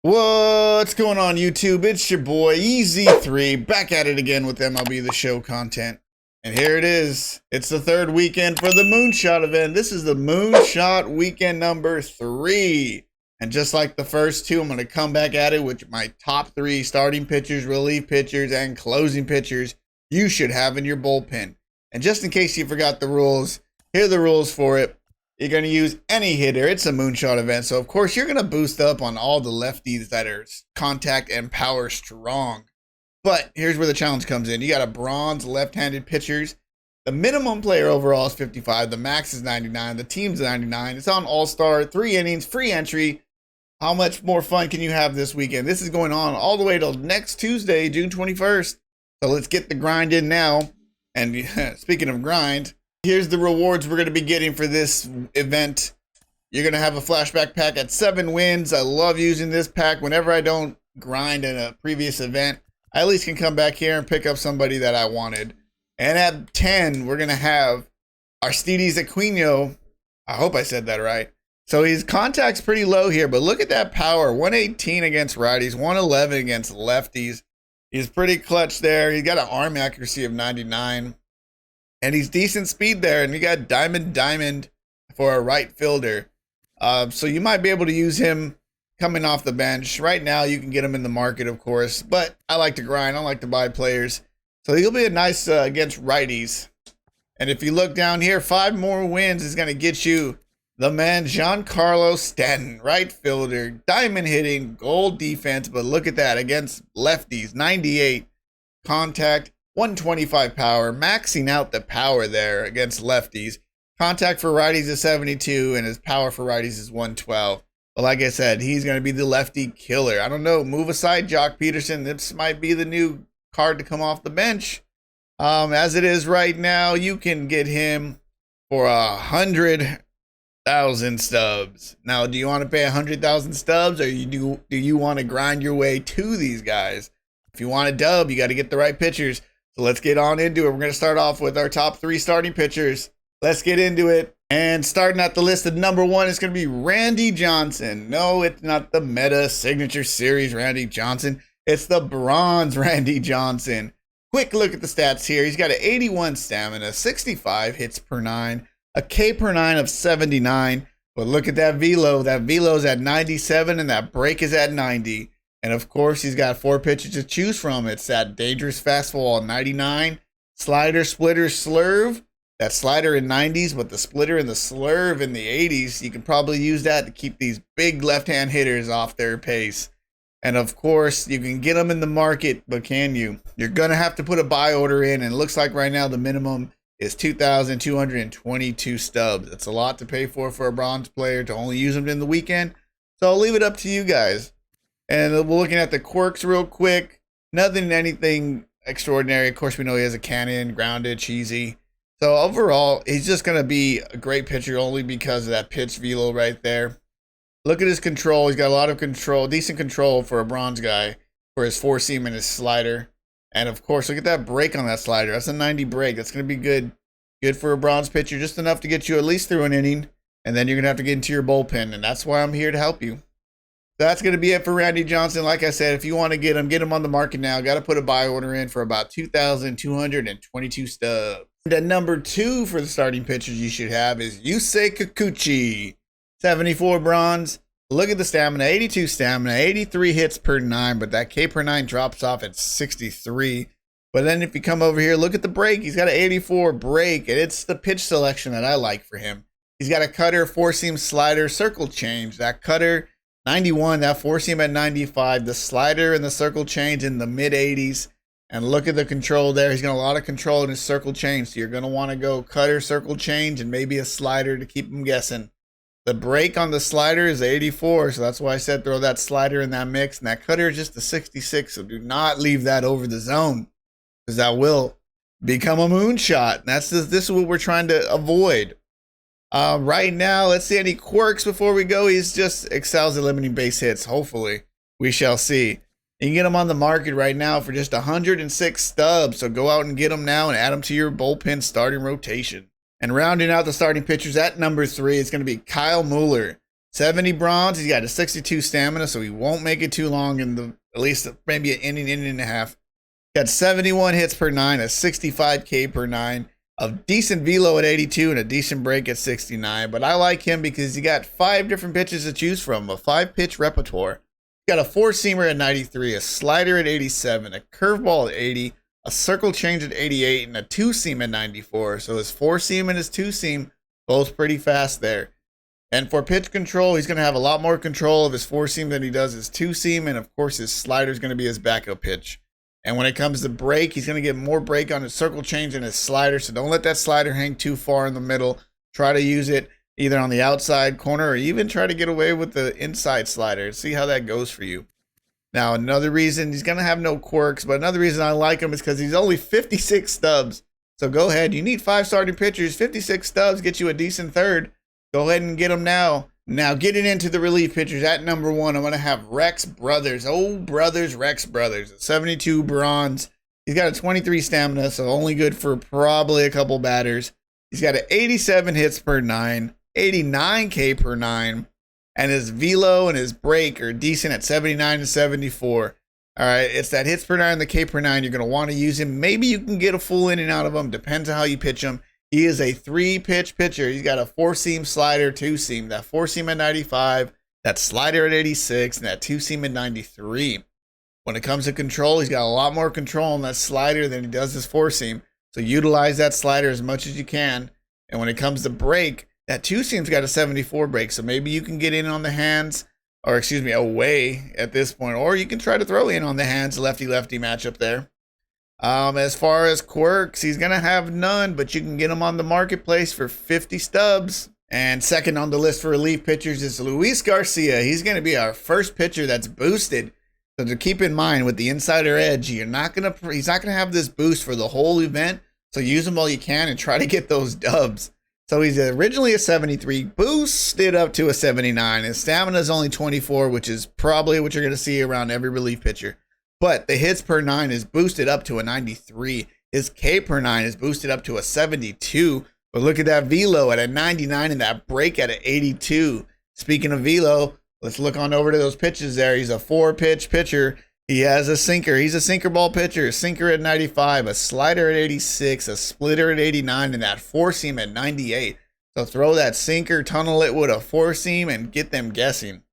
What's going on, YouTube? It's your boy EZ3 back at it again with MLB The Show content. And here it is. It's the third weekend for the Moonshot event. This is the Moonshot weekend number 3. And just like the first two, I'm going to come back at it with my top 3 starting pitchers, relief pitchers, and closing pitchers you should have in your bullpen. And just in case you forgot the rules, here are the rules for it. You're going to use any hitter. It's a Moonshot event. So, of course, you're going to boost up on all the lefties that are contact and power strong. But here's where the challenge comes in. You got a bronze left-handed pitchers. The minimum player overall is 55. The max is 99. The team's 99. It's on All-Star, 3 innings, free entry. How much more fun can you have this weekend? This is going on all the way till next Tuesday, June 21st. So let's get the grind in now. And speaking of grind, here's the rewards we're going to be getting for this event. You're going to have a flashback pack at 7 wins. I love using this pack. Whenever I don't grind in a previous event, I at least can come back here and pick up somebody that I wanted. And at 10, we're going to have Aristides Aquino. I hope I said that right. So his contact's pretty low here, but look at that power. 118 against righties, 111 against lefties. He's pretty clutch there. He's got an arm accuracy of 99. And he's decent speed there. And you got diamond for a right fielder. So you might be able to use him coming off the bench. Right now, you can get him in the market, of course. But I like to grind. I like to buy players. So he'll be a nice against righties. And if you look down here, 5 more wins is going to get you the man, Giancarlo Stanton, right fielder, diamond hitting, gold defense. But look at that against lefties, 98 contact, 125 power, maxing out the power there against lefties. Contact for righties is 72, and his power for righties is 112. But like I said, he's going to be the lefty killer. I don't know. Move aside, Jock Peterson. This might be the new card to come off the bench. As it is right now, you can get him for 100,000 stubs. Now, do you want to pay 100,000 stubs, or do you want to grind your way to these guys? If you want a dub, you got to get the right pitchers. So let's get on into it. We're going to start off with our top 3 starting pitchers. Let's get into it. And starting at the list at number 1 is going to be Randy Johnson. No, it's not the Meta Signature Series Randy Johnson. It's the Bronze Randy Johnson. Quick look at the stats here. He's got an 81 stamina, 65 hits per 9, a K per 9 of 79. But look at that velo. That velo's at 97, and that break is at 90. And of course, he's got 4 pitches to choose from. It's that dangerous fastball, 99, slider, splitter, slurve. That slider in 90s, but the splitter and the slurve in the 80s. You can probably use that to keep these big left-hand hitters off their pace. And of course, you can get them in the market, but can you? You're going to have to put a buy order in, and it looks like right now the minimum is 2,222 stubs. That's a lot to pay for a bronze player to only use them in the weekend. So I'll leave it up to you guys. And we're looking at the quirks real quick. Anything extraordinary. Of course, we know he has a cannon, grounded, cheesy. So overall, he's just going to be a great pitcher only because of that pitch velo right there. Look at his control. He's got a lot of control, decent control for a bronze guy, for his 4-seam and his slider. And of course, look at that break on that slider. That's a 90 break. That's going to be good. Good for a bronze pitcher, just enough to get you at least through an inning. And then you're going to have to get into your bullpen. And that's why I'm here to help you. That's going to be it for Randy Johnson. Like I said, if you want to get him on the market now. Got to put a buy order in for about 2,222 stubs. And at number 2 for the starting pitchers you should have is YUSEI KIKUCHI. 74 bronze. Look at the stamina. 82 stamina. 83 hits per 9. But that K per 9 drops off at 63. But then if you come over here, look at the break. He's got an 84 break. And it's the pitch selection that I like for him. He's got a cutter, 4-seam slider, circle change. That cutter, 91. That 4-seam at 95. The slider and the circle change in the mid-80s. And look at the control there. He's got a lot of control in his circle change. So you're going to want to go cutter, circle change, and maybe a slider to keep him guessing. The break on the slider is 84. So that's why I said throw that slider in that mix. And that cutter is just a 66. So do not leave that over the zone, because that will become a moonshot. And this is what we're trying to avoid. Right now, let's see any quirks before we go. He's just excels at limiting base hits. Hopefully, we shall see. You can get them on the market right now for just 106 stubs. So go out and get them now and add them to your bullpen starting rotation. And rounding out the starting pitchers at number 3, it's going to be Kyle Muller. 70 bronze. He's got a 62 stamina, so he won't make it too long in the, at least maybe an inning and a half. Got 71 hits per 9, a 65k per 9, a decent velo at 82, and a decent break at 69. But I like him because he got 5 different pitches to choose from, a 5-pitch repertoire. He got a 4-seamer at 93, a slider at 87, a curveball at 80, a circle change at 88, and a 2-seam at 94. So his 4-seam and his 2-seam, both pretty fast there. And for pitch control, he's going to have a lot more control of his 4-seam than he does his 2-seam. And of course, his slider is going to be his backup pitch. And when it comes to break, he's going to get more break on his circle change and his slider. So don't let that slider hang too far in the middle. Try to use it either on the outside corner or even try to get away with the inside slider. See how that goes for you. Now, another reason he's going to have no quirks, but another reason I like him is because he's only 56 stubs. So go ahead. You need 5 starting pitchers. 56 stubs get you a decent third. Go ahead and get them now. Now, getting into the relief pitchers, at number 1, I'm going to have Rex Brothers. Oh, brothers, Rex Brothers. 72 bronze. He's got a 23 stamina, so only good for probably a couple batters. He's got an 87 hits per 9, 89k per 9, and his velo and his break are decent at 79 and 74. All right, it's that hits per 9 and the K per 9. You're going to want to use him. Maybe you can get a full inning out of him. Depends on how you pitch him. He is a 3-pitch pitcher. He's got a 4-seam slider, 2-seam. That 4-seam at 95, that slider at 86, and that 2-seam at 93. When it comes to control, he's got a lot more control on that slider than he does his 4-seam. So utilize that slider as much as you can. And when it comes to break, that 2-seam's got a 74 break. So maybe you can get in on the hands, or excuse me, away at this point. Or you can try to throw in on the hands, lefty-lefty matchup there. As far as quirks, he's going to have none, but you can get him on the marketplace for 50 stubs. And second on the list for relief pitchers is Luis Garcia. He's going to be our first pitcher that's boosted. So to keep in mind with the insider edge, he's not going to have this boost for the whole event. So use him while you can and try to get those dubs. So he's originally a 73, boosted up to a 79. His stamina is only 24, which is probably what you're going to see around every relief pitcher. But the hits per 9 is boosted up to a 93. His K per 9 is boosted up to a 72. But look at that velo at a 99 and that break at an 82. Speaking of velo, let's look on over to those pitches there. He's a 4-pitch pitcher. He has a sinker. He's a sinker ball pitcher. A sinker at 95, a slider at 86, a splitter at 89, and that 4-seam at 98. So throw that sinker, tunnel it with a 4-seam, and get them guessing.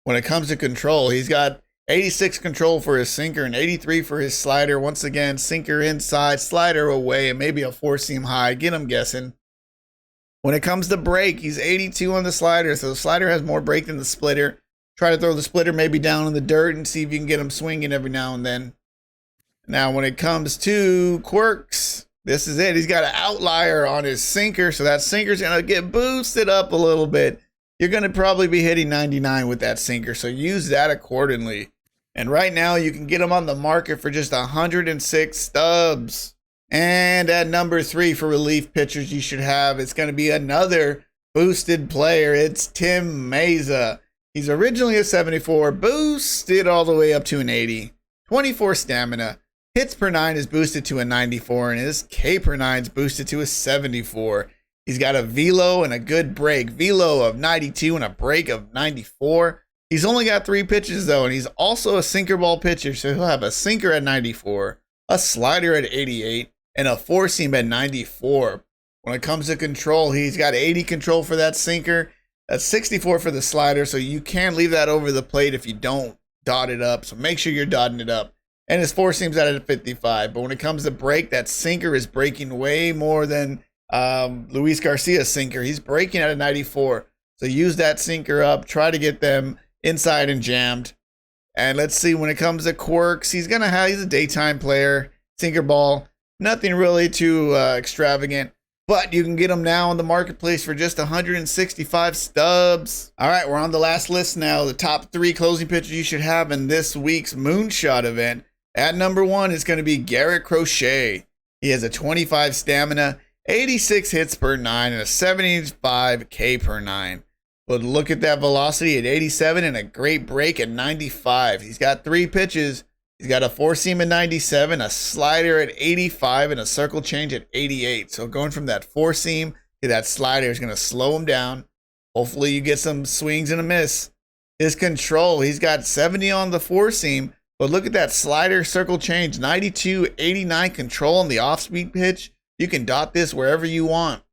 When it comes to control, he's got 86 control for his sinker and 83 for his slider. Once again, sinker inside, slider away, and maybe a 4-seam high. Get him guessing. When it comes to break, he's 82 on the slider, so the slider has more break than the splitter. Try to throw the splitter maybe down in the dirt and see if you can get him swinging every now and then. Now, when it comes to quirks, this is it. He's got an outlier on his sinker, so that sinker's going to get boosted up a little bit. You're going to probably be hitting 99 with that sinker, so use that accordingly. And right now, you can get them on the market for just 106 stubs. And at number 3 for relief pitchers you should have, it's going to be another boosted player. It's Tim Mayza. He's originally a 74, boosted all the way up to an 80. 24 stamina. Hits per 9 is boosted to a 94, and his K per 9 is boosted to a 74. He's got a velo and a good break. Velo of 92 and a break of 94. He's only got 3 pitches, though, and he's also a sinker ball pitcher, so he'll have a sinker at 94, a slider at 88, and a 4-seam at 94. When it comes to control, he's got 80 control for that sinker. That's 64 for the slider, so you can leave that over the plate if you don't dot it up, so make sure you're dotting it up. And his 4-seam's at a 55, but when it comes to break, that sinker is breaking way more than Luis Garcia's sinker. He's breaking at a 94, so use that sinker up. Try to get them inside and jammed. And let's see, when it comes to quirks, he's a daytime player, sinker ball, nothing really too extravagant, but you can get him now on the marketplace for just 165 stubs. All right, we're on the last list now. The top 3 closing pitchers you should have in this week's Moonshot event. At number 1 is going to be GARRETT CROCHET. He has a 25 stamina, 86 hits per 9, and a 75 K per 9. But look at that velocity at 87 and a great break at 95. He's got 3 pitches. He's got a 4-seam at 97, a slider at 85, and a circle change at 88. So going from that 4-seam to that slider is going to slow him down. Hopefully you get some swings and a miss. His control, he's got 70 on the four seam, but look at that slider circle change, 92, 89 control on the off-speed pitch. You can dot this wherever you want.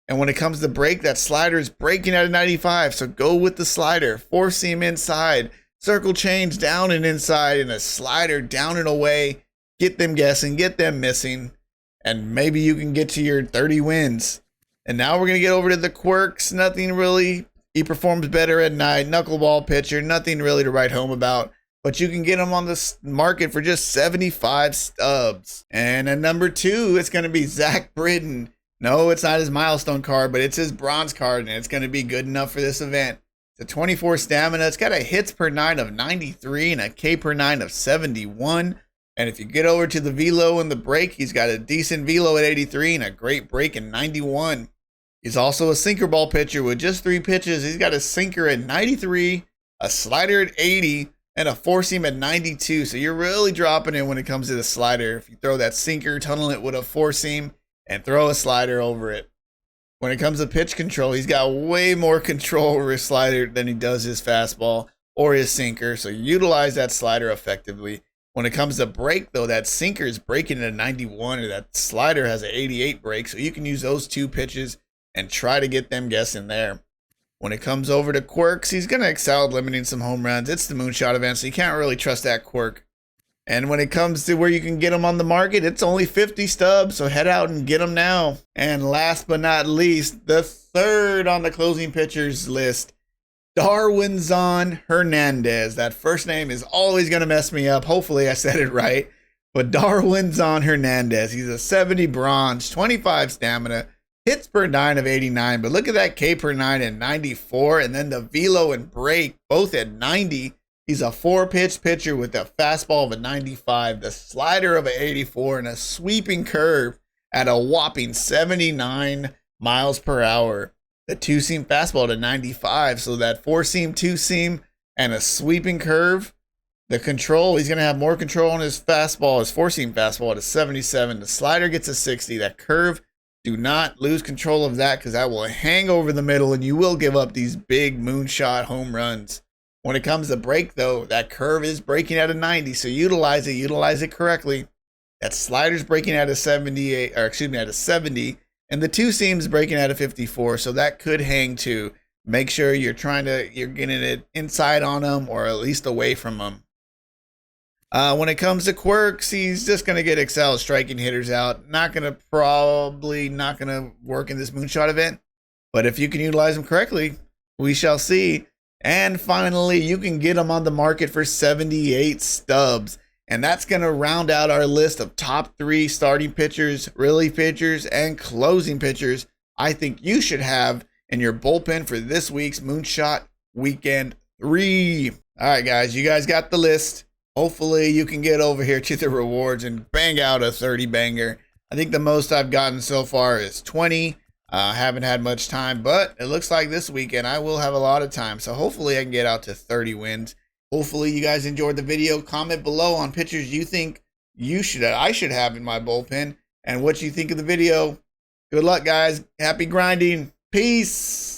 And when it comes to break, that slider is breaking out of 95, so go with the slider. Four seam inside, circle change down and inside, and a slider down and away. Get them guessing, get them missing, and maybe you can get to your 30 wins. And now we're going to get over to the quirks. Nothing really. He performs better at night. Knuckleball pitcher. Nothing really to write home about. But you can get him on the market for just 75 stubs. And at number 2, it's going to be ZACK BRITTON. No, it's not his milestone card, but it's his bronze card, and it's going to be good enough for this event. It's a 24 stamina. It's got a hits per 9 of 93 and a K per 9 of 71. And if you get over to the velo and the break, he's got a decent velo at 83 and a great break in 91. He's also a sinker ball pitcher with just 3 pitches. He's got a sinker at 93, a slider at 80, and a four seam at 92. So you're really dropping it when it comes to the slider. If you throw that sinker, tunnel it with a four seam, and throw a slider over it. When it comes to pitch control, he's got way more control over his slider than he does his fastball or his sinker. So utilize that slider effectively. When it comes to break, though, that sinker is breaking at a 91, or that slider has an 88 break. So you can use those 2 pitches and try to get them guessing there. When it comes over to quirks, he's going to excel at limiting some home runs. It's the Moonshot event, so you can't really trust that quirk. And when it comes to where you can get them on the market, it's only 50 stubs, so head out and get them now. And last but not least, the third on the closing pitchers list, DARWINZON HERNANDEZ. That first name is always going to mess me up. Hopefully I said it right. But DARWINZON HERNANDEZ, he's a 70 bronze, 25 stamina, hits per 9 of 89. But look at that K per 9 at 94, and then the velo and break both at 90. He's a 4-pitch pitcher with a fastball of a 95, the slider of an 84, and a sweeping curve at a whopping 79 miles per hour. The 2-seam fastball to 95, so that 4-seam, 2-seam, and a sweeping curve. The control, he's going to have more control on his fastball, his 4-seam fastball at a 77. The slider gets a 60. That curve, do not lose control of that, because that will hang over the middle, and you will give up these big moonshot home runs. When it comes to break, though, that curve is breaking at a 90, so utilize it correctly. That slider's breaking at a 78, or excuse me, at a 70, and the 2-seam's breaking at a 54, so that could hang too. Make sure you're getting it inside on them, or at least away from them. When it comes to quirks, he's just going to get excel striking hitters out. Probably not going to work in this Moonshot event, but if you can utilize them correctly, we shall see. And finally, you can get them on the market for 78 stubs. And that's going to round out our list of top 3 starting pitchers, relief pitchers, and closing pitchers I think you should have in your bullpen for this week's Moonshot Weekend 3. All right, guys, you guys got the list. Hopefully you can get over here to the rewards and bang out a 30 banger. I think the most I've gotten so far is 20. Haven't had much time, but it looks like this weekend I will have a lot of time. So hopefully I can get out to 30 wins. Hopefully you guys enjoyed the video. Comment below on pitchers you think I should have in my bullpen, and what you think of the video. Good luck, guys. Happy grinding. Peace.